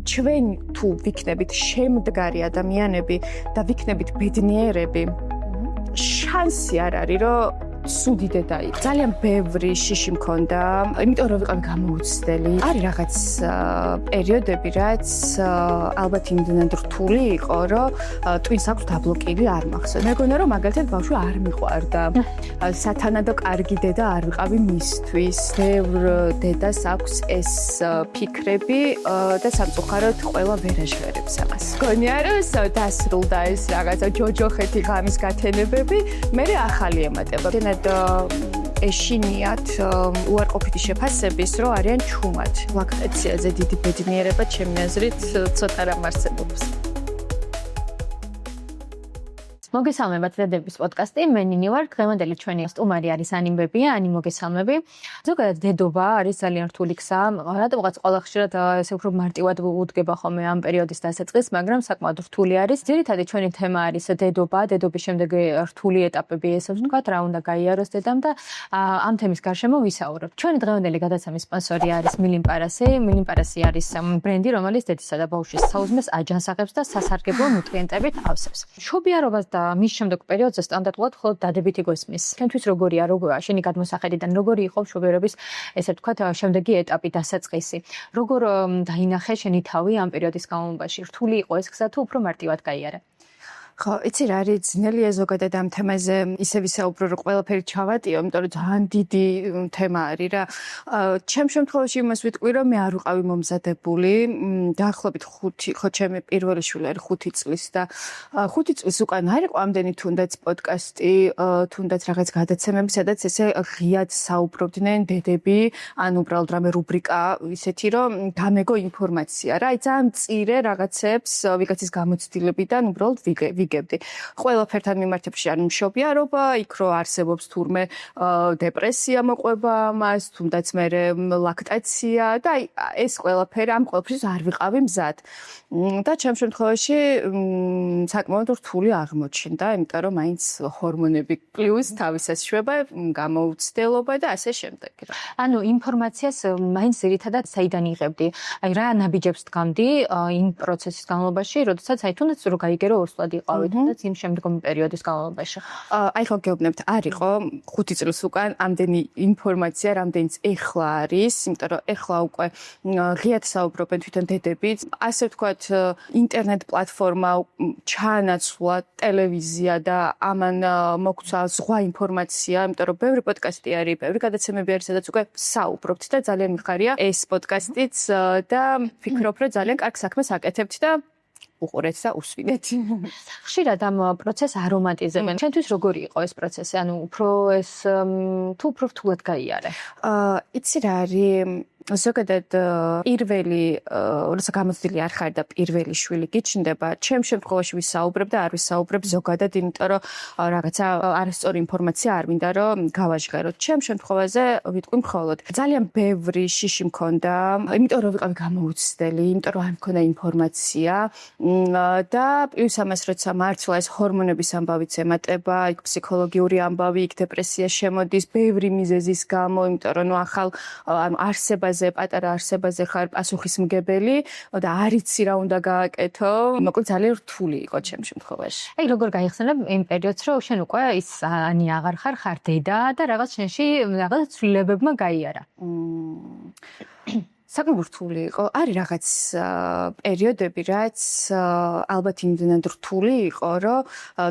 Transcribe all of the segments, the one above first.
ჩვენ თუ ვიქნებით შემდგარი ადამიანები და ვიქნებით ბედნიერები, შანსი არ არის, რომ სუდი დედა იქ. ძალიან ბევრი შიში მქონდა, იმიტომ რომ ვიყავი გამოუცდელი. არის რაღაც პერიოდები, რაც ალბათ იმდენად რთული იყო, რომ twins აქვს დაბლოკილი არ მახსოვს. მეგონა რომ მაგალითად ბავშვი არ მიყვარდა. სათანადო კარგი დედა არ ვიყავი მისთვის. ბევრ დედას აქვს ეს ფიქრები და სამწუხაროდ ყველა ვერ აჟღერებს ამას. გონია რომ დასრულდა ეს რაღაცა ჯოჯოხეთი ღამის გათენებები, მე ახალი ემატება. ეშინიათ უარყოფითი შეფასების, რომ არიან ჩუმად. ლაქტაციაზე დიდი ბედნიერება ჩემი აზრით ცოტა რამ არსებობს. მოგესალმებათ დედების პოდკასტი. მე ნინი ვარ. დღევანდელი ჩვენი სტუმარი არის ანი ბებია. ანი, მოგესალმები. ზოგადად დედობა არის ძალიან რთული გზა. რატომღაც ყველა ხშირად ესე უფრო მარტივად უდგება ხოლმე ამ პერიოდის დასაწყისს, მაგრამ საკმაოდ რთული არის. ძირითადი ჩვენი თემა არის დედობა, დედობის შემდეგი რთული ეტაპები, ესე ვთქვათ, რა უნდა გაიაროს დედამ და ამ თემის გარშემო ვისაუბრებთ. ჩვენი დღევანდელი გადაცემის სპონსორი არის მილინპარასი. მილინპარასი არის ბრენდი, რომელიც დედისა და ბავშვის საუზმეს აჯანსაღებს და სასარგებლო ნუტრიენტებით ავსებს. მშობიარობას და მის შემდეგ პერიოდზე სტანდარტულად მხოლოდ დადებითი გვესმის. თქვენთვის როგორია, შენი გადმოსახედიდან როგორი იყო მშობიარობის, ესე ვთქვათ, შემდეგი ეტაპი, დასაწყისი? როგორ დაინახე შენი თავი ამ პერიოდის განმავლობაში? რთული იყო ეს გზა თუ უფრო მარტივად გაიარა? ხო, იცი რა არის ძნელია ზოგადად ამ თემაზე ისე ვისაუბრო, რომ ყველაფერი ჩავატიო, იმიტომ რომ ძალიან დიდი თემა არის რა. ჩემ შემთხვევაში იმას ვიტყვი, რომ მე არ ვიყავი მომზადებული. დაახლოებით 5, ხო, ჩემი პირველი შვილი არის 5 წლის და 5 წლის უკან არ იყო ამდენი თუნდაც პოდკასტი, თუნდაც რაღაც გადაცემები, სადაც ესე ღიად საუბრობდნენ დედები, ან უბრალოდ რამე რუბრიკა ისეთი, რომ გამეგო ინფორმაცია რა. აი ძალიან მწირე რაღაცებს ვიღაცის გამოცდილებიდან უბრალოდ ვიგებდი. ყველაფერთან მიმართებში არ მშობიარობა, იქ რო არსებობს თურმე დეპრესია მოყვება მას, თუნდაც მე ლაქტაცია და აი ეს ყველაფერი ამ ყველაფრის არ ვიყავი მზად. და ჩემ შემთხვევაში საკმაოდ რთული აღმოჩნდა, იმიტომ რომ მაინც ჰორმონები პლუს თავისას შვება, გამოუცდელობა და ასე შემდეგ. ანუ ინფორმაციას მაინც ძირითადად საიდან იღებდი? აი რა ნაბიჯებს დგამდი იმ პროცესის განმავლობაში, როდესაც აი თუნდაც რო გაიგერო ოსლად იყავი, თუნდაც იმ შემდგომი პერიოდის განმავლობაში. აი ხო გეუბნებთ, არ იყო 5 წელს უკან ამდენი ინფორმაცია, რამდენიც ეხლა არის, იმიტომ რომ ეხლა უკვე ღიად საუბრობენ თვითონ დედებით. ასე ვთქვათ, ინტერნეტ პლატფორმა ჩაანაცვლა ტელევიზია და ამან მოგცა ზღვა ინფორმაცია, იმიტომ რომ ბევრი პოდკასტი არის, ბევრი გადაცემები არის, სადაც უკვე საუბრობთ და ძალიან მიხარია ეს პოდკასტიც და ვფიქრობ, რომ ძალიან კარგ საქმეს აკეთებთ და უყურეთ და უსვინეთ. ხშირად ამ პროცესს არომატიზებენ. ჩვენთვის როგორი იყო ეს პროცესი? ანუ უფრო ეს თუ უფრო რთულად გაიარე? იცი რა არის ზოგადად პირველი, როცა გამოცდილი არ ხარ და პირველი შვილი გიჩნდება, ჩემ შემთხვევაში ვისაუბრებ და არ ვისაუბრებ ზოგადად, იმიტომ რომ რაღაცა არასწორი ინფორმაცია არ მინდა რომ გავაჟღეროთ. ჩემ შემთხვევაზე ვიტყვი მხოლოდ ძალიან ბევრი შიში მქონდა, იმიტომ რომ ვიყავი გამოუცდელი, იმიტომ რომ არ მქონდა ინფორმაცია და პლუს ამას როცა მართლა ეს ჰორმონების ამბავიც ემატება, იქ ფსიქოლოგიური ამბავი, იქ დეპრესია შემოდის, ბევრი მიზეზის გამო, იმიტომ რომ ახალ არსებაზე პატარა არსებაზე ხარ პასუხისმგებელი და არ იცი რა უნდა გააკეთო. მოკლედ ძალიან რთული იყო ჩემ შემთხვევაში. აი როგორ გაიხსენებ იმ პერიოდს, რომ შენ უკვე ის ანი აღარ ხარ დედა და რაღაც შენში რაღაც ცვლილებებმა გაიარა? საკმაოდ რთული იყო. არის რაღაც პერიოდები, რაც ალბათ იმდენად რთული იყო, რომ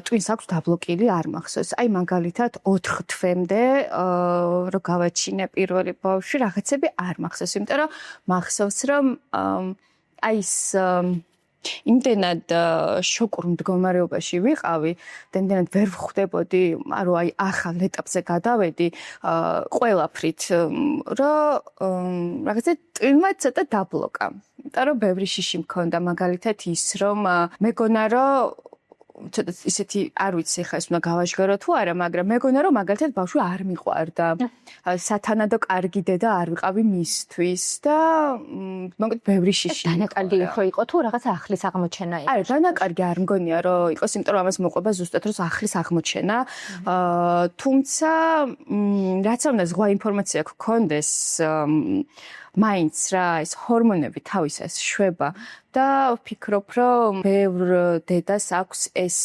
twins აქვს დაბლოკილი არ მახსოვს. აი მაგალითად 4 თვემდე რომ გავაჩინე პირველი ბავშვი, რაღაცები არ მახსოვს, იმიტომ რომ მახსოვს, რომ აი ეს იმდენად შოკურ მდგომარეობაში ვიყავი და იმდენად ვერ ვხვდებოდი, რომ აი ახალ ეტაპზე გადავედი ყველაფრით, რომ რაღაცა ტვინმა ცოტა დაბლოკა. იმიტომ რომ ბევრი შიში მქონდა, მაგალითად ის, რომ მეგონა რომ ცოტა ისეთი არ ვიცი ხა ეს უნდა გავაჟღერო თუ არა, მაგრამ მეგონა რომ მაგალითად ბავშვი არ მიყვარდა. სათანადო კარგი დედა არ ვიყავი მისთვის და მოკლედ ბევრი შიში. დანაკარგი ხო იყო თუ რაღაცა ახლის აღმოჩენა იყო? არა, დანაკარგი არ მგონია რომ იყოს, იმიტომ რომ ამას მოყვება ზუსტად რომ ახლის აღმოჩენა. თუმცა რაც უნდა ზღვა ინფორმაცია გქონდეს მაინც რა ეს ჰორმონები თავისას შვება და ვფიქრობ, რომ ბევრ დედას აქვს ეს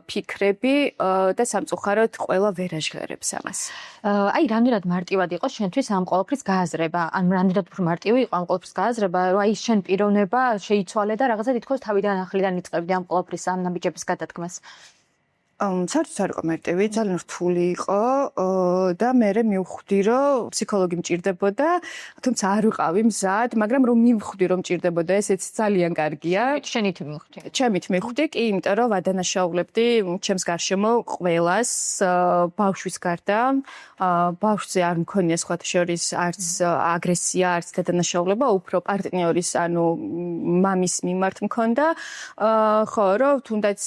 ფიქრები და სამწუხაროდ ყველა ვერ აჟღერებს ამას. აი, რამდენად მარტივად იყო შენთვის ამ ყოველფრის გააზრება? ან რამდენად უფრო მარტივი იყო ამ ყოველფრის გააზრება, რომ აი შენ პიროვნება შეიცვალე და რაღაცა თითქოს თავიდან ახლიდან იწყებდი ამ ყოველფრის ამ ნაბიჯების გადადგმას? საერთოდ არ იყო მარტივი, ძალიან რთული იყო და მე მივხვდი, რომ ფსიქოლოგი მჭირდებოდა, თუმცა არ ვიყავი მზად, მაგრამ რომ მივხვდი, რომ მჭირდებოდა, ესეც ძალიან კარგია. შენით მივხვდი. ჩემით მივხვდი, კი, იმიტომ რომ ვადანაშაულებდი ჩემს გარშემო ყველას, ბავშვის გარდა. ბავშვზე არ მქონია სხვათა შორის არც აგრესია, არც დადანაშაულება, უფრო პარტნიორის, ანუ მამის მიმართ მქონდა. ხო, რომ თუნდაც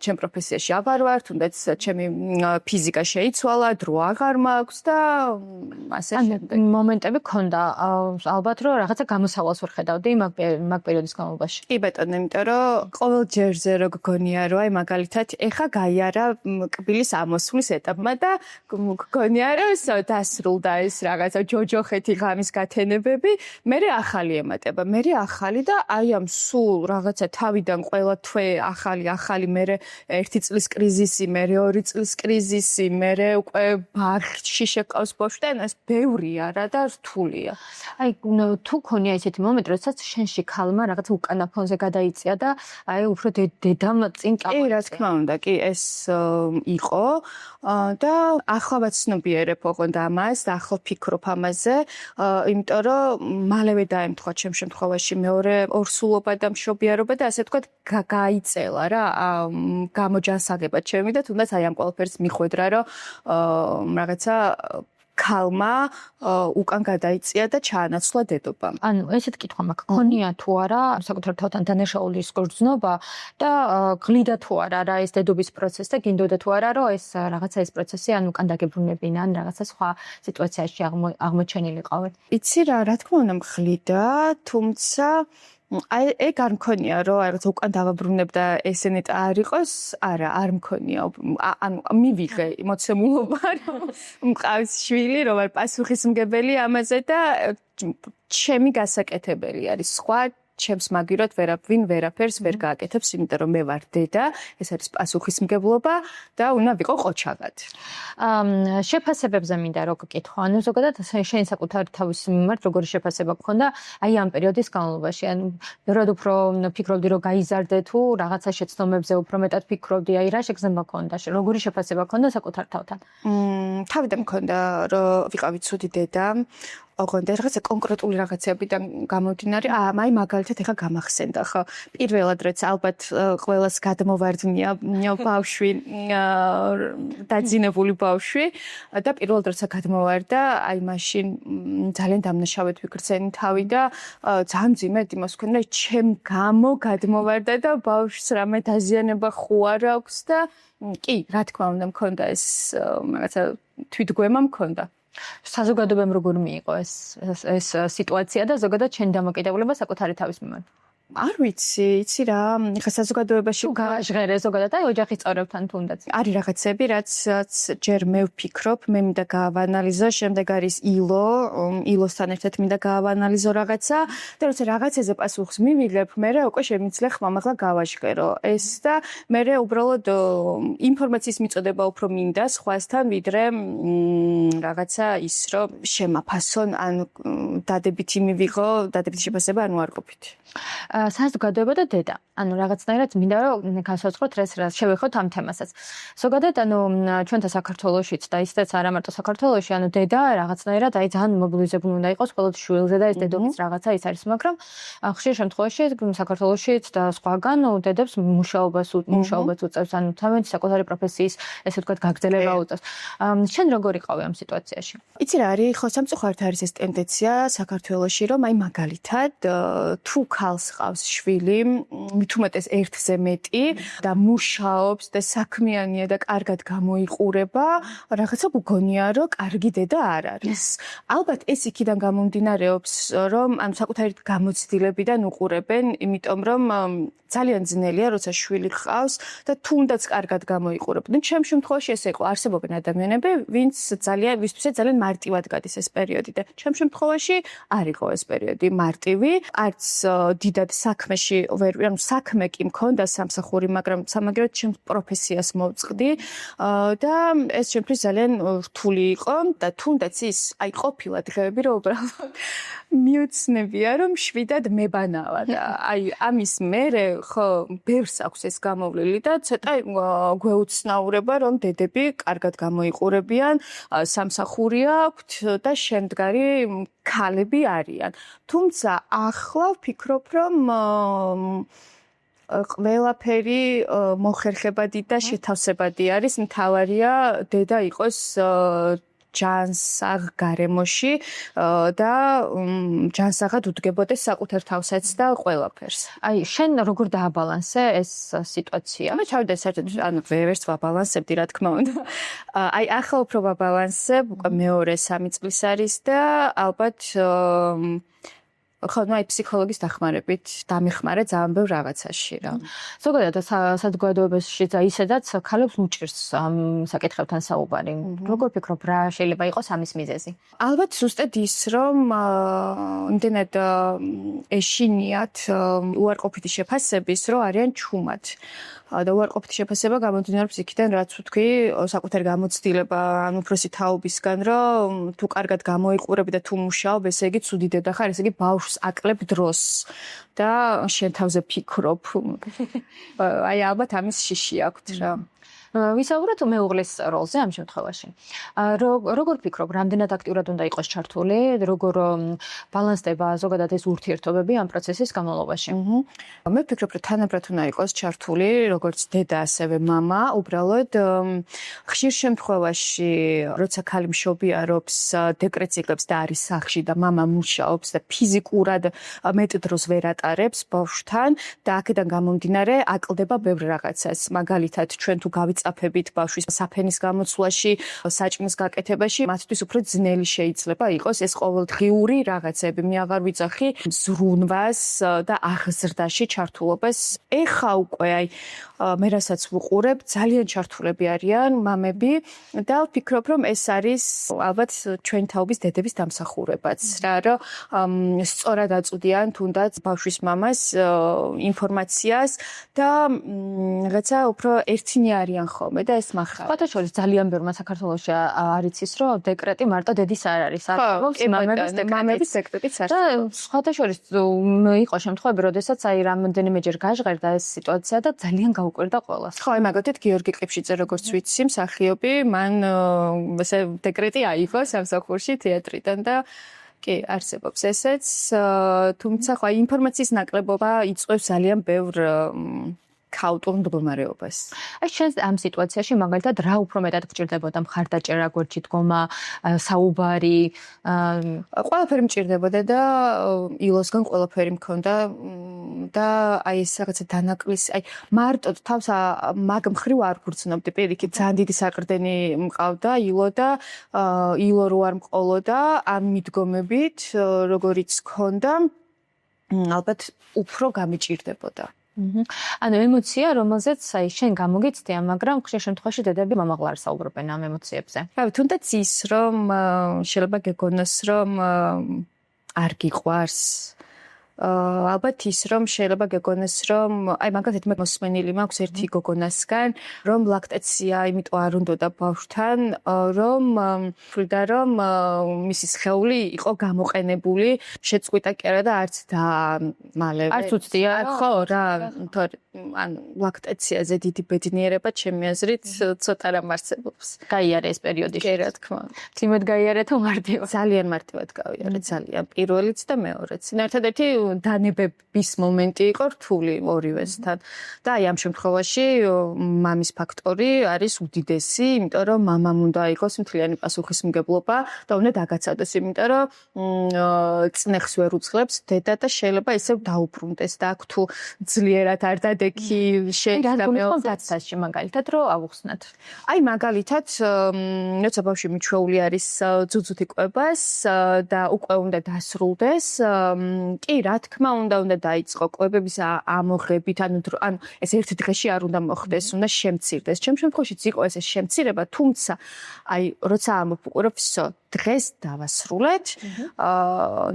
ჩემ პროფესიაში აღარ ვარ, თუნდაც ჩემი ფიზიკა შეიცვალა, დრო აღარ მაქვს და ასე შემდეგ. მომენტები ქონდა, ალბათ რომ რაღაცა გამოსავალს ვერ ხედავდი მაგ პერიოდის განმავლობაში. კი ბატონო, იმიტომ რომ ყოველ ჯერზე რო გგონია, რომ აი მაგალითად ეხა გაიარა კბილის ამოსვლის ეტაპმა და გგონია, რომ დასრულდა ეს რაღაცა ჯოჯოხეთი ღამის გათენებები, მერე ახალი ემატება, მერე ახალი და აი ამ სულ რაღაცა თავიდან ყველა თვე ახალი, მერე ერთი წლის კრიზისი, მერე 2 წლის კრიზისი, მერე უკვე ბარხში შეკავს ბავშვი და ეს ბევრია რა და რთულია. აი თუ ქონია ესეთი მომენტი, როდესაც შენში ქალმა რაღაცა უკანა ფონზე გადაიწია და აი უფრო დედამ წინ კი, რა თქმა უნდა, კი, ეს იყო და ახლა ვაცნობიერებ ოღონდ ამას და ახლა ვფიქრობ ამაზე, იმიტომ რომ მალევე დაემთხვა ჩემ შემთხვევაში მეორე ორსულობა და მშობიარობა და ასე ვთქვათ გაიწელა რა გამოჯანსაღება ჩემი და თუნდაც აი ამ ყველაფერს მიხვედრა, რომ რაღაცა ქალმა უკან გადაიწია და ჩაანაცვლა დედობა. ანუ ესეთ კითხვა მაქვს, ქონია თუ არა საკუთარ თავთან დანაშაულის გრძნობა და გლიდა თუ არა რა ეს დედობის პროცესი და გინდოდა თუ არა რომ ეს რაღაცა ეს პროცესი ან უკან დაგებრუნებინა ან რაღაცა სხვა სიტუაციაში აღმოჩენილიყავე. იცი რა თქმა უნდა მღლიდა, თუმცა აი ეგ არ მქონია რომ რაღაც უკან დავაბრუნებ და ესენით არ იყოს, არა, არ მქონია. ანუ მივიღე მოცემულობა რომ მყავს შვილი, რომ არ პასუხისმგებელი ამაზე და ჩემი გასაკეთებელი არის. სხვა ჩემს მაგირად ვინ ვერაფერს ვერ გააკეთებს, იმიტომ რომ მე ვარ დედა, ეს არის პასუხისმგებლობა და უნდა ვიყო ყოჩაღად. შეფასებებზე მინდა რო გკითხო, ანუ ზოგადად შენ საკუთარ თავის მიმართ როგორი შეფასება გქონდა აი ამ პერიოდის განმავლობაში, ანუ ბევრად უფრო ფიქრობდი რომ გაიზარდე თუ რაღაცა შეცდომებზე უფრო მეტად ფიქრობდი, აი რა შეგრძნება გქონდა, როგორი შეფასება გქონდა საკუთარ თავთან? თავიდან მქონდა რომ ვიყავი ცუდი დედა. ოღონდ რაღაცა კონკრეტული რაღაცებიდან გამომდინარე, აი მაგალითად ეხა გამახსენდა, ხო. პირველად რაც ალბათ ყველას გადმოვარდნია ბავშვი, დაძინებული ბავშვი და პირველად როცა გადმოვარდა, აი მაშინ ძალიან დამნაშავედ ვიგრძენი თავი და ძალიან მძიმედ იმას ვქონდა, ჩემ გამო გადმოვარდა და ბავშვს რამე დაზიანება ხო არ აქვს და კი, რა თქმა უნდა მქონდა ეს რაღაცა თვითგვემა მქონდა. საზოგადოებამ როგორ მიიღო ეს სიტუაცია და ზოგადად შენ დამოკიდებულება საკუთარი თავის მიმართ? არ ვიცი, იცი რა, ეხა საზოგადოებაში გააჟღერე ზოგადად აი ოჯახის წევრებთან თუნდაც. არის რაღაცები, რაც ჯერ მე ვფიქრობ, მე მინდა გაავანალიზო, შემდეგ არის ილოსთან ერთად მინდა გაავანალიზო რაღაცა და როცა რაღაცაზე პასუხს მივიღებ, მე უკვე შემიძლია ხმამაღლა გავაჟღერო ეს და მე უბრალოდ ინფორმაციის მიწოდება უფრო მინდა სხვასთან, ვიდრე რაღაცა ის, რომ შემაფასონ, ანუ დადებითი მივიღო, დადებითი შეფასება არ ვარყოფით. საზოგადოება და დედა. ანუ რაღაცნაირად მინდა რომ განსაზღვროთ ეს რა შევეხოთ ამ თემასაც. ზოგადად ანუ ჩვენთან საქართველოშიც და ისედაც არა მარტო საქართველოში, ანუ დედა რაღაცნაირად აი ძალიან მობილიზებული უნდა იყოს ყოველ შვილზე და ეს დედობის რაღაცა ის არის, მაგრამ ხშირ შემთხვევაში საქართველოშიც და სხვაგან დედებს მუშაობას უწევს, ანუ თავისი საკუთარი პროფესიის ესე ვთქვათ გაგრძელება უწევს. შენ როგორ იყავი ამ სიტუაციაში? იცი რა არის, ხო სამწუხაროდ არის ეს ტენდენცია საქართველოში, რომ აი მაგალითად თუ ქალს ჰყავს შვილი, მით უმეტეს ერთზე მეტი და მუშაობს და საქმიანია და კარგად გამოიყურება, რაღაცა გგონია, რომ კარგი დედა არ არის. ალბათ ეს იქიდან გამომდინარეობს, რომ ანუ საკუთარი გამოცდილებიდან უყურებენ, იმიტომ რომ ძალიან ძნელია, როცა შვილი ჰყავს და თუნდაც კარგად გამოიყურებენ. ჩემ შემთხვევაში ესე იყო, არსებობენ ადამიანები, ვისთვისაც ძალიან მარტივად გადის ეს პერიოდი და ჩემ შემთხვევაში არ იყო ეს პერიოდი მარტივი. არც დიდად საქმეში ანუ საქმე კი მქონდა სამსახური, მაგრამ სამაგერად ჩემ პროფესიას მოვწყდი და ეს ჩემთვის ძალიან რთული იყო და თუნდაც ის ყოფილა დღეები, რომ უბრალოდ მიუცნებია, რომ შვიდად მებანავა და ამის მერე ხო ბევრს აქვს ეს გამოვლილი და ცოტა გვეუცნაურება, რომ დედები კარგად გამოიყურებიან, სამსახური აქვთ და შემდგარი ქალები არიან. თუმცა ახლა ვფიქრობ, რომ ყველაფერი მოხერხებადი და შეთავსებადი არის. მთავარია დედა იყოს ჯანსაღ გარემოში და ჯანსაღად უდგებოდეს საკუთარ თავსაც და ყველაფერს. შენ როგორ დააბალანსე ეს სიტუაცია? მე ჩავდე საერთოდ ანუ ვერც ვაბალანსებდი რა თქმა უნდა. ახლა უფრო ვაბალანსებ, მეორე 3 წლის არის და ალბათ ხო, ფსიქოლოგის დახმარებით დამეხმარე ძალიან ბევრ რაღაცაში რა. ზოგადად საზოგადოებაში ისედაც ქალებს უჭირს ამ საკითხებთან საუბარი. როგორ ფიქრობ, რა შეიძლება იყოს ამის მიზეზი? ალბათ ზუსტად ის, რომ იმდენად ეშინიათ უარყოფითი შეფასების, რომ არიან ჩუმად. და უარყოფითი შეფასება გამომდინარეობს იქიდან, რაც ვთქვი, საკუთარი გამოცდილება, ან უფროსი თაობისგან, რომ თუ კარგად გამოიყურები და თუ მუშაობ, ესე იგი ცუდი დედა ხარ, ესე იგი ბავშვს აკლებ დროს და შენ თავზე ფიქრობ. ალბათ ამის შიში აქვთ რა. ვისაუბროთ მეუღლის როლზე ამ შემთხვევაში. როგორ ფიქრობ, რამდენად აქტიურად უნდა იყოს ჩართული, როგორ ბალანსდება ზოგადად ეს ურთიერთობები ამ პროცესის განმავლობაში? მე ვფიქრობ, რომ თანაბრად უნდა იყოს ჩართული, როგორც დედა, ასევე მამა, უბრალოდ ხშირ შემთხვევაში, როცა ქალი მშობიარობს, დეკრეტს იკლებს და არის სახლში და მამა მუშაობს და ფიზიკურად მეტ დროს ვერ ატარებს ბავშვთან და აქედან გამომდინარე აკლდება ბევრ რაღაცას. მაგალითად, ჩვენ თუ წაფებით ბავშვის საფენის გამოცვლაში, საჭმლის გაკეთებაში, მათთვის უფრო ძნელი შეიძლება იყოს ეს ყოველდღიური რაღაცები. მე აღარ ვიძახი ზრუნვას და აღზრდაში ჩართულობას. ეხა უკვე მე რასაც ვუყურებ, ძალიან ჩართულები არიან მამები და ვფიქრობ, რომ ეს არის ალბათ ჩვენი თაობის დედების დამსახურებაც რა, რომ სწორად აწვდიან თუნდაც ბავშვის მამას ინფორმაციას და რაღაცა უფრო ერთინი არიან ხოლმე და ეს მახარ. სხვათა შორის ძალიან ბევრმა საქართველოში არ იცის, რომ დეკრეტი მარტო დედის არ არის. არსებობს მამების დეკრეტიც არის. და სხვათა შორის იყო შემთხვევები, როდესაც რამდენიმეჯერ გაჟღერდა ეს სიტუაცია და ძალიან გაუკვირდა ყველას. ხო, მაგალითად გიორგი ყიფშიძე როგორც ვიცი, მსახიობი, მან ესე დეკრეტი აიღო სამსახურში თეატრიდან და კი, არსებობს ესეც, თუმცა ხო ინფორმაციის ნაკლებობა იწვევს ძალიან ბევრ ქაოტურ მდგომარეობას. შენ ამ სიტუაციაში მაგალითად რა უფრო მეტად გჭირდებოდა მხარდაჭერა, გვერდში დგომა, საუბარი? ყველაფერი მჭირდებოდა და ილოსგან ყველაფერი მქონდა და ეს რაღაცა დანაკლისი, მარტო თავს მაგ მხრივ არ გვრცნობდი, პირიქით ძალიან დიდი საყრდენი მყავდა ილო და ილო რო არ მყოლოდა ამ მიდგომებით, როგორიც მქონდა, ალბათ უფრო გამიჭირდებოდა. ანუ ემოცია, რომელზეც შენ გამოგიცდია, მაგრამ ხშირ შემთხვევაში დედები მომავალ არ საუბრობენ ამ ემოციებზე. რავი, თუნდაც ის, რომ შეიძლება გეგონოს, რომ არ გიყვარს. ალბათ ის, რომ შეიძლება გეგონოს, რომ მაგალითად მე მოსმენილი მაქვს ერთი გოგონასგან, რომ ლაქტაცია, იმიტომ არ უნდოდა ბავშვთან, რომ ვფრიდა, რომ მისი სხეული იყო გამოყენებული, შეწყვიტა კი არა და არც და მალევე. არც უცდია. ხო, რა, ან ლაქტაციაზე დიდი ბედნიერება ჩემი აზრით ცოტა რამ არსებობს. გაიარე ეს პერიოდი. კი, რა თქმა უნდა. წიმოდ გაიარე თუ მარტივად? ძალიან მარტივად გავიარე, ძალიან. პირველიც და მეორეც. ერთადერთი დანებების მომენტი იყო რთული ორივესთან. და აი ამ შემთხვევაში მამის ფაქტორი არის უდიდესი, იმიტომ რომ მამამ უნდა იყოს მთლიანი პასუხისმგებლობა და უნდა დაგაცავდეს, იმიტომ რომ წნეხს ვერ უძლებს დედა და შეიძლება ისევ დაუბრუნდეს და აქ თუ ძლიერად არ დადექი შეიძლება დაცაში მაგალითად რომ ავუხსნათ. აი მაგალითად როცა ბავშვი მიჩვეული არის ძუძუთი კვებას და უკვე უნდა დასრულდეს, კი რა თქმა უნდა დაიწყო კვებების ამოღებით, ანუ ეს ერთ დღეში არ უნდა მოხდეს, უნდა შემცირდეს. ჩემ შემთხვევაშიც იყო ეს შემცირება, თუმცა აი როცა ამოვუყურებ, всё, დღეს დავასრულეთ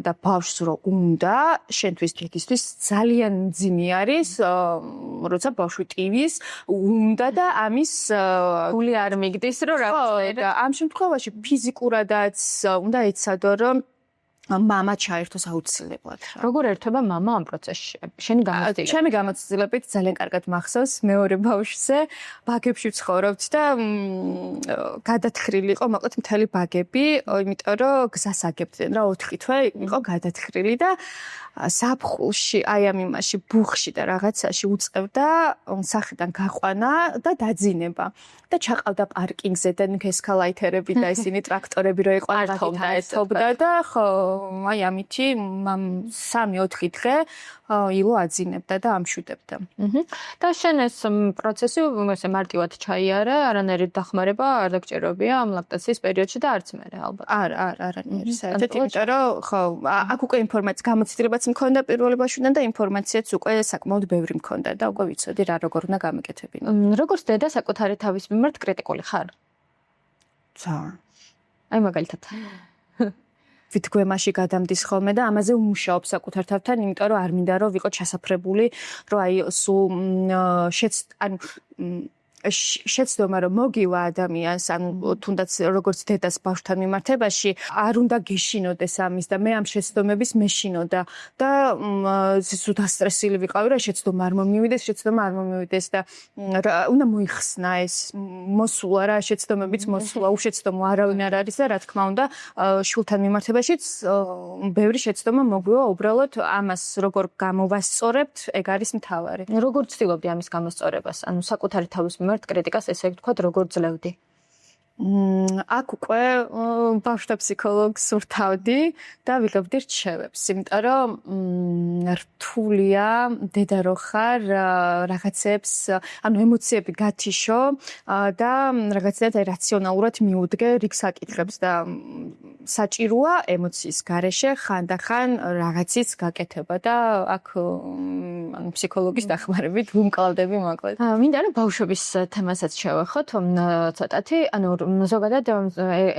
და ბავშვს რო უნდა შენთვის დღისთვის ძალიან მძიმე არის, როცა ბავშვი ტივის უნდა და ამის გული არ მიგდის რომ და ამ შემთხვევაში ფიზიკურადაც უნდა ეცადო რომ მამა ჩაერთოს აუცილებლად. როგორ ერთვება მამა ამ პროცესში? შენი გამოცდილებით? ჩემი გამოცდილებით ძალიან კარგად მახსოვს მეორე ბავშვზე, ბაგებში ვცხოვრობთ და გადათხრილი იყო, მოკლედ მთელი ბაგები, იმიტომ რომ გზას აგებდნენ რა 4 თვე იყო გადათხრილი და საფხულში, აი ამ იმაში ბუხში და რაღაცაში უწყევდა სახიდან გაყვანა და დაძინება. და ჩაყავდა პარკინგზე და ესკალაიტერები და ისინი ტრაქტორები რო ეყვანათა ეთობდა და ხო, აი ამითი 3-4 დღე ილო აძინებდა და ამშვიდებდა. და შენ ეს პროცესი ესე მარტივად ჩაიარა, არანაირი დახმარება არ დაგჭირებია ამ ლაქტაციის პერიოდში და არც მერე ალბათ. არანაირი საერთოდ, იმიტომ რომ ხო, აქ უკვე ინფორმაცია გამოცდილებაც მქონდა პირველი ბავშვიდან და ინფორმაციაც უკვე საკმაოდ ბევრი მქონდა და უკვე ვიცოდი რა როგორ უნდა გამეკეთებინა. როგორც დედა საკუთარი თავის მიმართ კრიტიკული ხარ? ძალიან. აი მაგალითად ვიტგვემაში გადამდის ხოლმე და ამაზე უმუშაობ საკუთარ თავთან, იმიტომ რომ არ მინდა რომ ვიყო ჩასაფრებული, რომ აი სულ ანუ შეცდომა რომ მოგივა ადამიანს, ანუ თუნდაც როგორც დედას ბავშვთან მიმართებაში, არ უნდა გეშინოდეს ამის და მე ამ შეცდომების მეშინოდა და ზუსტ ასტრესილი ვიყავი, რა შეცდომა არ მომივიდეს და უნდა მოიხსნა ეს მოსულა რა შეცდომებიც მოსულა, უშეცდომო არავინ არ არის და რა თქმა უნდა შულთან მიმართებაშიც ბევრი შეცდომა მოგვივა, უბრალოდ ამას როგორ გამოვასწორებთ, ეგ არის მთავარი. როგორ ცდილობდი ამის გამოსწორებას? ანუ საკუთარი თავის მიმართ კრიტიკას ესე ვთქვათ, როგორ ძლევდი? აქ უკვე ბავშვთა ფსიქოლოგს ვრთავდი და ვიღებდი რჩევებს, იმიტომ რომ რთულია დედა რო ხარ, რაღაცებს, ანუ ემოციები გათიშო და რაღაცნაირად რაციონალურად მიუდგე რიგ საკითხებს და საჭიროა ემოციის გარეშე ხანდახან რაღაცის გაკეთება და აქ ანუ ფსიქოლოგის დახმარებით ვუმკლავდები მოკლედ. მინდა რომ ბავშვების თემასაც შევეხოთ ცოტათი, ანუ ზოგადად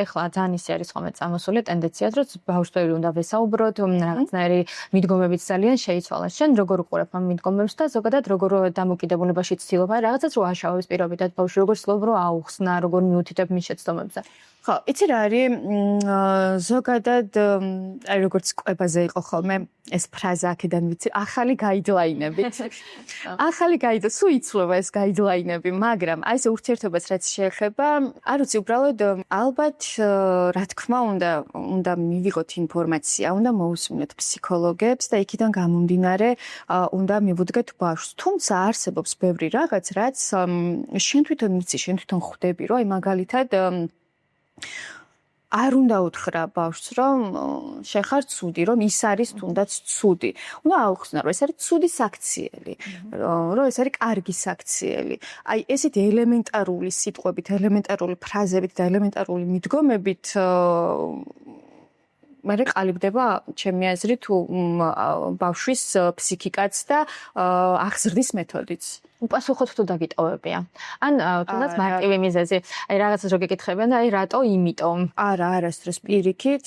ეხლა ძალიან ისე არის ხოლმე წამოსული ტენდენციად, რომ ბავშვები უნდა ვესაუბროთ, რაღაცნაირი მიდგომებიც ძალიან შეიცვალა. შენ როგორ უყურებ ამ მიდგომებს და ზოგადად როგორ დამოკიდებულებაში ცდილობ აი რაღაცას რო აშავებს პირობითად ბავშვი, როგორ ცდილობ რომ აუხსნა, როგორ მიუთითებ მის შეცდომებზე? ხო, იცი რა არის ზოგადად აი როგორც კვებაზე იყო ხოლმე ეს ფრაზა აქედან ვიცი, ახალი გაიდლაინებით. სულ იცვლება ეს გაიდლაინები, მაგრამ აი ეს ურთიერთობას რაც შეეხება, არ ვიცი, უბრალოდ ალბათ რა თქმა უნდა მივიღოთ ინფორმაცია, უნდა მოусმინოთ ფსიქოლოგებს და იქიდან გამომდინარე უნდა მივუდგეთ ბავშვს. თუმცა არსებობს ბევრი რაღაც, რაც შენ თვითონ ვიცი, შენ თვითონ ხვდები, რომ აი მაგალითად არ უნდა უთხრა ბავშვს, რომ შენ ხარ ცუდი, რომ ის არის თუნდაც ცუდი. უნდა აუხსნა, რომ ეს არის ცუდი საქციელი, რომ ეს არის კარგი საქციელი. აი ესეთი ელემენტარული სიტყვებით, ელემენტარული ფრაზებით და ელემენტარული მიდგომებით მერე ყალიბდება ჩემი აზრით ბავშვის ფსიქიკაც და აღზრდის მეთოდიც. უპასუხოთ თუ დაგიტოვებია. ან თუნდაც მარტივი მიზეზი. აი რაღაცას რო გეკითხებიან და აი რატო იმიტომ? არასდროს პირიქით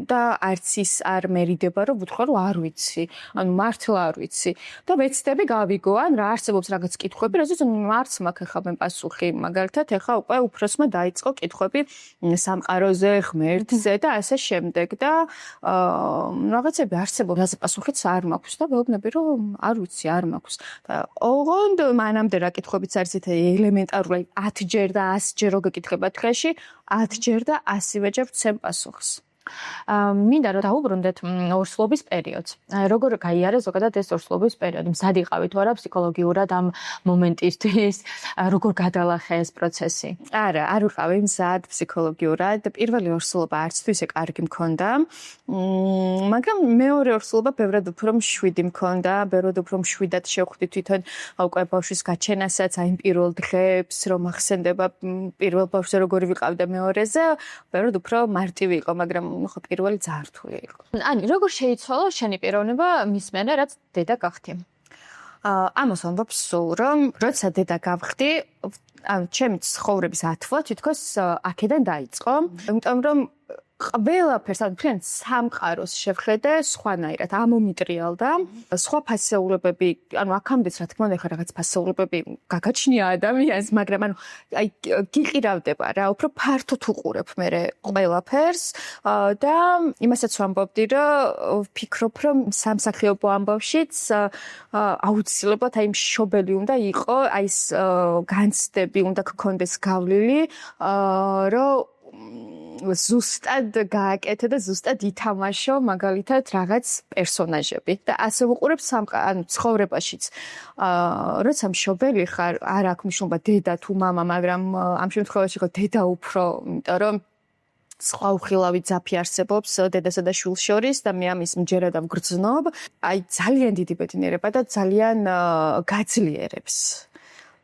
და არც ის არ მერიდება რომ ვთქვა რომ არ ვიცი. ანუ მართლა არ ვიცი. და ვეცდები გავიგო, ან რა არსებობს რაღაც კითხვები, რაზეც მარც მაქვს ახლა მე პასუხი. მაგალითად, ახლა უკვე უფროსმა დაიწყო კითხვები სამყაროზე, ღმერთზე და ასე შემდეგ და რაღაცები არსებობს, რაზე პასუხიც არ მაქვს და ვეუბნები რომ არ ვიცი, არ მაქვს. და ოღონდ მანამდე რა კითხვებიც არის ეს ელემენტარული 10 ჯერ და 100 ჯერ რო გეკითხება დღეში 10 ჯერ და 100 ჯერ ვცემ პასუხს. მინდა რომ დაუბრუნდეთ ორსულობის პერიოდს. როგორ გაიარა ზოგადად ეს ორსულობის პერიოდი? მზად იყავით თუ არა ფსიქოლოგიურად ამ მომენტისთვის? როგორ გადალახა ეს პროცესი? არა, არ ვიყავი მზად ფსიქოლოგიურად. პირველი ორსულობა არც თუ ისე კარგი მქონდა. მაგრამ მეორე ორსულობა ბევრად უფრო მშვიდი მქონდა, ბევრად უფრო მშვიდად შევხვდი თვითონ უკვე ბავშვის გაჩენასაც, აი პირველ დღეებს რომ ახსენდება პირველ ბავშვზე როგორი ვიყავდა მეორეზე, ბევრად უფრო მარტივი იყო, მაგრამ ხო პირველი ძალიან რთული იყო. ანი, როგორ შეიცვალა შენი პიროვნება მის მერე, რაც დედა გახდი? ამას ვამბობ სულ, რომ როცა დედა გავხდი, ჩემი ცხოვრების ათვლა თითქოს აქედან დაიწყო, იმიტომ რომ ყველაფერს ან სამყაროს შევხედე სხვანაირად, ამომიტრიალდა. სხვა ფასეულებები, ანუ აქამდეც რა თქმა უნდა ხა რაღაც ფასეულებები გაგაჩნია ადამიანს, მაგრამ ანუ აი გიყირავდება რა, უფრო ფართოდ უყურებ მე ყველაფერს და იმასაც ვამბობდი, რომ ვფიქრობ, რომ სამსახიობო ამბავშიც აუცილებლად აი მშობელი უნდა იყო, აი ეს განცდები უნდა გქონდეს გავლილი, რომ ზუსტად გააკეთე და ზუსტად ითამაშო მაგალითად რაღაც პერსონაჟები და ასე ვუყურებ ანუ ცხოვრებაშიც. როცა მშობელი ხარ, არ აქვს მნიშვნელობა დედა თუ მამა, მაგრამ ამ შემთხვევაში ხო დედა უფრო, იმიტომ რომ სხვა უხილავი ძაფი არსებობს დედასა და შვილს შორის და მე ამის მჯერა და ვგრძნობ. აი ძალიან დიდი ბედნიერება და ძალიან გაძლიერებს.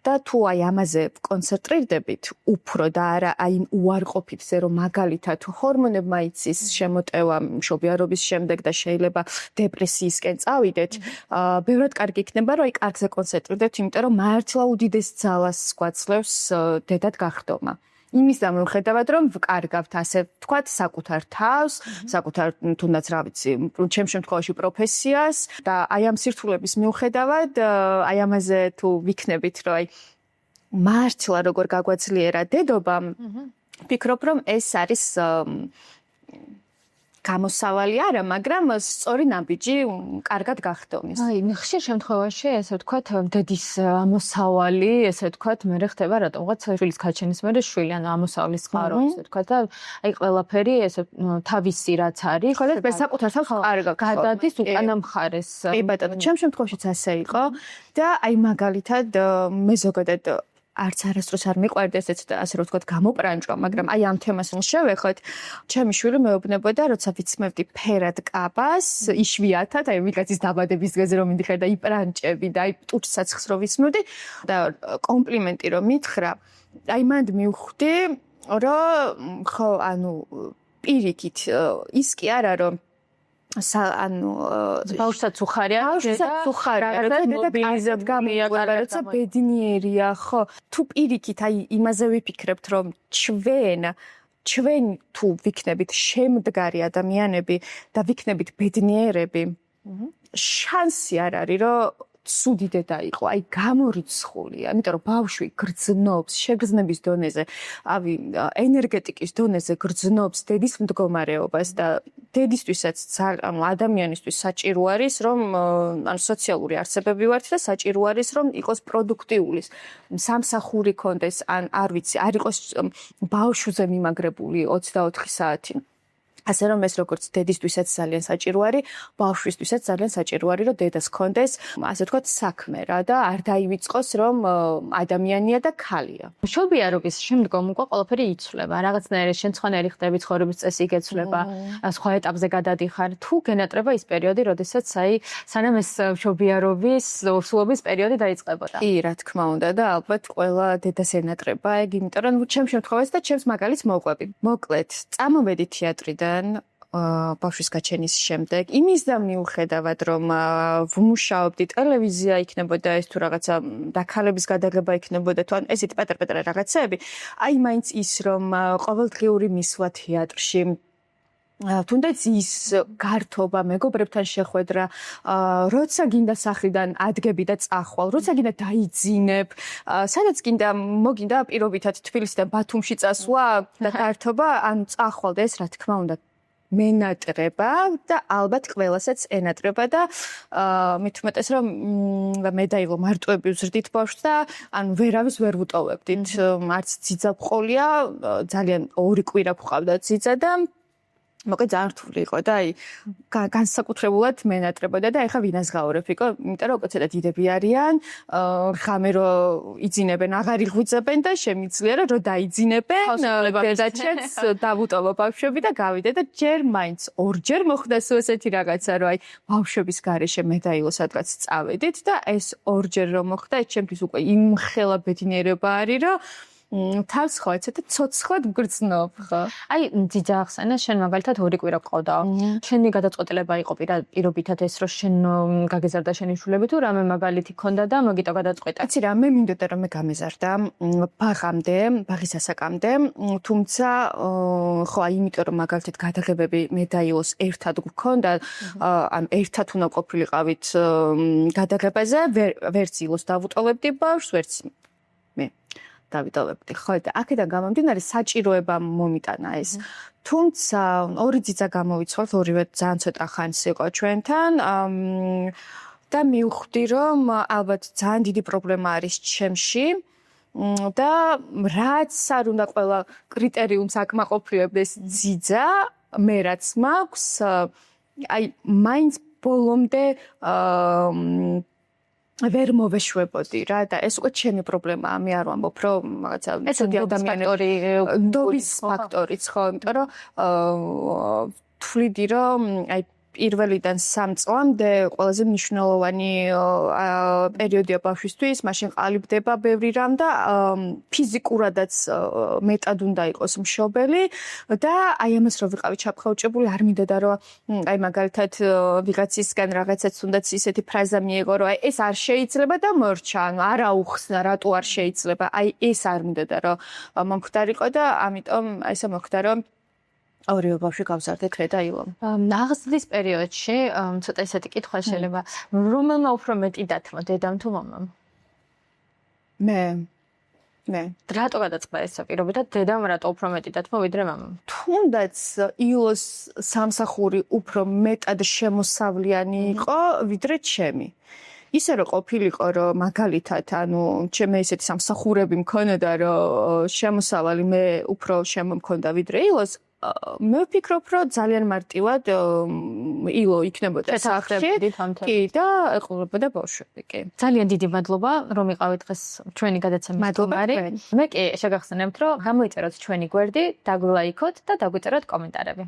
და თუ აი ამაზე კონცენტრირდებით უფრო და არა აი უარყოფითზე რომ მაგალითად ჰორმონებმა იცის შემოტევა მშობიარობის შემდეგ და შეიძლება დეპრესიისკენ წავიდეთ, ბევრად კარგი იქნება რომ აი კარგზე კონცენტრირდეთ, იმიტომ რომ მართლა უდიდეს ძალას გვაძლევს დედად გახდომა. იმის დამოუხედავად რომ ვკარგავთ ასე ვთქვათ საკუთარ თავს, საკუთარ თუნდაც რა ვიცი, ჩემ შემთხვევაში პროფესიას და აი ამ სირთულების მიუხედავად აი ამაზე თუ ვიქნებით რომ აი მართლა როგორ გაგვაძლიერა დედობა, ვფიქრობ რომ ეს არის გამოსავალი არა, მაგრამ სწორი ნაბიჯი კარგად გახდომის. აი, ხშირ შემთხვევაში, ესე ვთქვათ, დედის ამოსავალი, ესე ვთქვათ, მე ხდება რატომღაც შვილის გაჩენის მერე შვილი, ანუ ამოსავლის წყარო, ესე ვთქვათ და აი ყველაფერი ესე თავისი რაც არის, ხო და საკუთარ თავს კარგად გადადის უკანა მხარეს. კი ბატონო, ჩემ შემთხვევაშიც ასე იყო და აი მაგალითად მე ზოგადად არც არასდროს არ მიყვარდა ესეც და ასე რომ ვთქვათ გამოპრანჭვა, მაგრამ აი ამ თემას შევეხოთ. ჩემი შვილი მეუბნებოდა, როცა ვიცმევდი ფერად კაბას, იშვიათად, აი ვიღაცის დაბადების დღეზე რომ მიდიხარ და იპრანჭები და აი ტუჩსაცხს რომ ვიცმევდი და კომპლიმენტი რომ მითხრა, აი მანდ მივხვდი, რომ ხო, ანუ პირიქით ის კი არა რომ ანუ ბავშვსაც უხარია, ბავშვსაც უხარია, როცა ბედნიერია, ხო, თუ პირიქით აი იმაზე ვიფიქრებთ, რომ ჩვენ თუ ვიქნებით შემდგარი ადამიანები და ვიქნებით ბედნიერები, შანსი არ არის, რომ ცუდი დედა იყო, აი გამორიცხულია, იმიტომ რომ ბავშვი გრძნობს შეგრძნების დონეზე, ავი ენერგეტიკის დონეზე გრძნობს დედის მდგომარეობას და დედისთვისაც ანუ ადამიანისთვის საჭირო არის, რომ ანუ სოციალური არსებები ვართ და საჭირო არის, რომ იყოს პროდუქტიული, სამსახური კონდეს, ან არ ვიცი, არ იყოს ბავშვზე მიმაგრებული 24 საათი. ასე რომ ეს როგორც დედისთვისაც ძალიან საჭირო არის, ბავშვისთვისაც ძალიან საჭირო არის, რომ დედას ჰქონდეს, ასე ვთქვათ, საქმე რა და არ დაივიწყოს, რომ ადამიანია და ქალია. მშობიარობის შემდგომ უკვე ყველაფერი იცვლება. რაღაცნაირი შემცხვანელი ხდები, ცხოვრების წესი იგეცვლება, სხვა ეტაპზე გადადიხარ. თუ გენატრება ის პერიოდი, როდესაც აი სანამ ეს მშობიარობის, ორსულობის პერიოდი დაიწყებოდა. კი, რა თქმა უნდა და ალბათ ყველა დედას ენატრება ეგ, იმიტომ რომ ჩემს შემთხვევაში და ჩემს მაგალითს მოვყვები. მოკლედ, წამოვედი თეატრიდან ბავშვის გაჩენის შემდეგ, იმის და მიუხედავად, რომ ვმუშაობდი, ტელევიზია იქნებოდა ეს თუ რაღაცა დაქალების გადაღება იქნებოდა, თუ ან ესეთი პატარ-პატარა რაღაცეები, აი მაინც ის, რომ ყოველდღიური მისვლა თეატრში, თუნდაც ის გართობა, მეგობრებთან შეხვედრა, როცა გინდა სახლიდან ადგები და წახვალ, როცა გინდა დაიძინებ, სადაც გინდა მოგინდა პირობითად თბილისიდან ბათუმში წასვლა და გართობა, ანუ წახვალ და ეს რა თქმა უნდა მენატრება და ალბათ ყველასაც ენატრება და მით უმეტეს რომ მე დაილო მარტოები ვზრდით ბავშვს და ანუ ვერავის ვერ ვუტოვებდით, არც ძიძა ყოლია, ძალიან ორი კვირა ვყავდა ძიძა და მოკლედ ძალიან რთული იყო და აი განსაკუთრებულად მენატრებოდა და ეხა ვინას გავურებ იყო, იმიტომ რომ უკეთესად დიდები არიან, ღამე რო იძინებენ, აღარ იღვიძებენ და შემიძლია რომ დაიძინებენ, დედაჩემს დავუტოვო ბავშვები და გავიდე და ჯერ მაინც ორჯერ მოხდა სულ ესეთი რაღაცა, რომ აი ბავშვების გარეშე მე და ილო სადღაც წავედით და ეს ორჯერ რომ მოხდა, ეს ჩემთვის უკვე იმხელა ბედნიერება არის, რომ თავს ხო ეცეთ და ცოცხლად გგრძნობ ხო? აი ძიძა ახსენა შენ მაგალითად ორი კვირა გყავდა. შენი გადაწყვეტილება იყო პირობითად ეს რომ შენ გაგეზარდა შენი შვილები თუ რამე მაგალითი ქონდა და მოგიტო გადაწყვეტა. იცი რა მე მინდოდა რომ მე გამეზარდა ბაღის ასაკამდე, თუმცა ხო აი იმიტომ რომ მაგალითად გადაღებები მე და ილოს ერთად გქონდა, ან ერთად უნდა ყოფილიყავით გადაღებაზე, ვერც ილოს დავუტოვებდი ბავშვს, ვერც მე დავიტოვებდი. ხო და აქედან გამომდინარე საჭიროება მომიტანა ეს. თუმცა ორი ძიძა გამოვიცვალთ, ორივე ძალიან ცოტა ხანს იყო ჩვენთან. და მივხვდი რომ ალბათ ძალიან დიდი პრობლემა არის ჩემში. და რაც არ უნდა ყველა კრიტერიუმს აკმაყოფილებდეს ძიძა, მე რაც მაქვს, აი მაინც ბოლომდე ვერ მოვეშვებოდი რა და ეს უკვე ჩემი პრობლემაა, მე არ ვამბობ რომ რაღაცა ცუდი ადამიანები ნდობის ფაქტორიც ხო, იმიტომ რომ თვლიდი რომ აი პირველიდან 3 წლამდე ყველაზე მნიშვნელოვანი პერიოდია ბავშვისთვის, მაშინ ყალიბდება ბევრი რამ და ფიზიკურადაც მეტად უნდა იყოს მშობელი და აი ამას რო ვიყავი ჩაფხაუჭებული, არ მინდოდა რომ აი მაგალითად ვიღაცისგან რაღაცაც თუნდაც ისეთი ფრაზა მიიღო, რომ აი ეს არ შეიძლება და მორჩა, ანუ არა უხსნა, რატო არ შეიძლება. აი ეს არ მინდოდა რომ მომხდარიყო და ამიტომ აი ესე მოხდა რომ ორივე ბავშვი გავზარდეთ მე და ილო. აღზრდის პერიოდში ცოტა ისეთი კითხვა შეიძლება, რომელმა უფრო მეტი დათმო, დედამ თუ მამამ? მე. რატო გადაწყდა ეს პირობითად დედამ რატო უფრო მეტი დათმო ვიდრე მამამ? თუნდაც ილოს სამსახური უფრო მეტად შემოსავლიანი იყო ვიდრე ჩემი. ისე რომ ყოფილიყო რომ მაგალითად ანუ ჩემი ესეთი სამსახურები მქონოდა რომ შემოსავალი მე უფრო შემომქონდა ვიდრე ილოს მე ვფიქრობ რომ ძალიან მარტივად ილო იქნებოდა სახლში კი და ეყურებოდა ბავშვები კი ძალიან დიდი მადლობა რომ იყავით დღეს ჩვენი გადაცემის სტუმარი მე კი შეგახსენებთ რომ გამოიწეროთ ჩვენი გვერდი დაგვილაიქოთ და დაგვიწეროთ კომენტარები